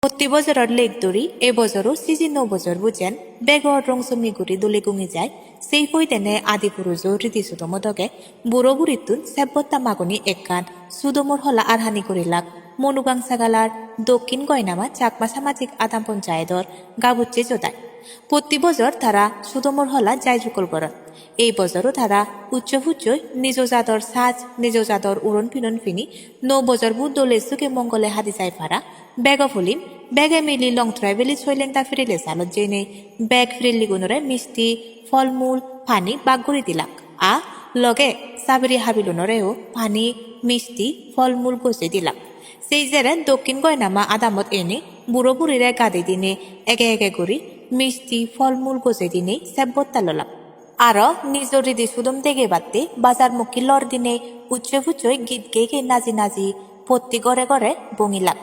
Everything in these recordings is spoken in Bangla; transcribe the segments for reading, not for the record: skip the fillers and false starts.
প্রতি বছরের লেক দরি এবছরও সিজন বছর বুঝেন বেগর রংসমি গুড়ি দলি গুঙি যায় সেই পৈতেনে আদি পুরুষ রীতি সুদমদকে বুড়ো বুড়িতুন সেব্বত্তা মাগুনি একখান সুদমর হলা আরহানি করিলাক মনুগাং সাগালার দক্ষিণ গয়নামা চাকমা সামাজিক আদাম পঞ্চায়েতর গাবুচ্চে জোদায় প্রতি বছর তারা সুদমর হলা যাইজুকল করন এই বছরও তারা উচ্চভুচ্চই নিজ জাদর সাজ নিজ জাদর উড়ন ফিনন ফিনি 9 বছর বু দলে সুকে মঙ্গলে হাদি যাই ফারা বেগ ফলিম বেগে মিলি লং ট্রাইভেলি ছইলেং তা ফিরিলে সালত জেনে বেগ ফিরিলি গুণরে মিষ্টি ফলমূল পানি বাগগুড়ি দিলাক লগে সাবরি হাবিলুনরেও পানি মিষ্টি ফলমূল গছে দিলাক সেই জেরে দক্ষিণ গয়নামা আদামত এনে বুড়ো বুড়িরে গাদি দিনে একে একে করি মিষ্টি ফলমূল গছে দিনে সেব্বত্তা ললাম আরো নিজর হৃদি সুদম দেগে বাদতে বাজার মুখী লর দিনে উচ্চ ফুচ্চই গীত গেয়ে নাজি নাজি প্রতি ঘরে ঘরে বঙিলাক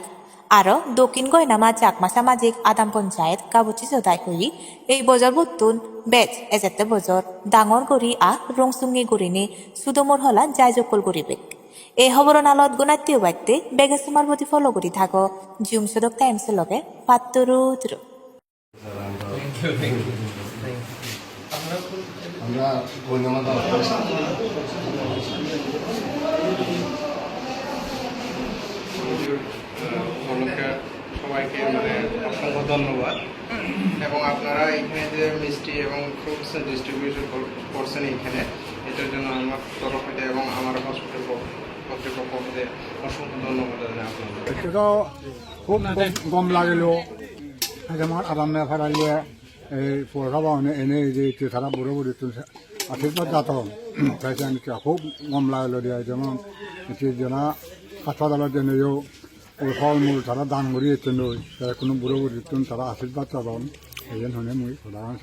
আরো দক্ষিণ গয়নামা চাকমা সামাজিক আদাম পঞ্চায়েত কাবুচি চদাই হই এই বজর বতুন বেচ এজেতে বজর ডাঙর গড়ি রংসুঙ্গি গড়িনে সুদমর হলা যাইজকল গরিবেক এই খবর নালত গুণাত্মীয় ব্যক্তি বেগে সুমার প্রতি ফলো করি থাকো জুম সদক টাইমসের লগে পাত্তরু আমরা সবাইকে অসংখ্য ধন্যবাদ এবং আপনারা এখানে যে মিষ্টি এবং ফ্রুটস ডিস্ট্রিবিউশন করছেন এইখানে এটার জন্য আমার তরফ হতে এবং আমার হসপিটাল কর্তৃপক্ষ হতে অসংখ্য ধন্যবাদ আপনাদের। এটা খুব গম লাগলো যেমন আরাম ফেরাইলে এই পড়াবা এনে যে তারা বুড়ো বুড়ি আশীর্বাদ যাত তাইছে খুব গম লাগলো দিয়া যেমন যারা হাসপাতালের জন্যও ওই ফলমূল তারা দান করিয়েছেন কোনো বুড়ো বুড়ি তারা আশীর্বাদ চাবান এই জন্য মুই প্রধান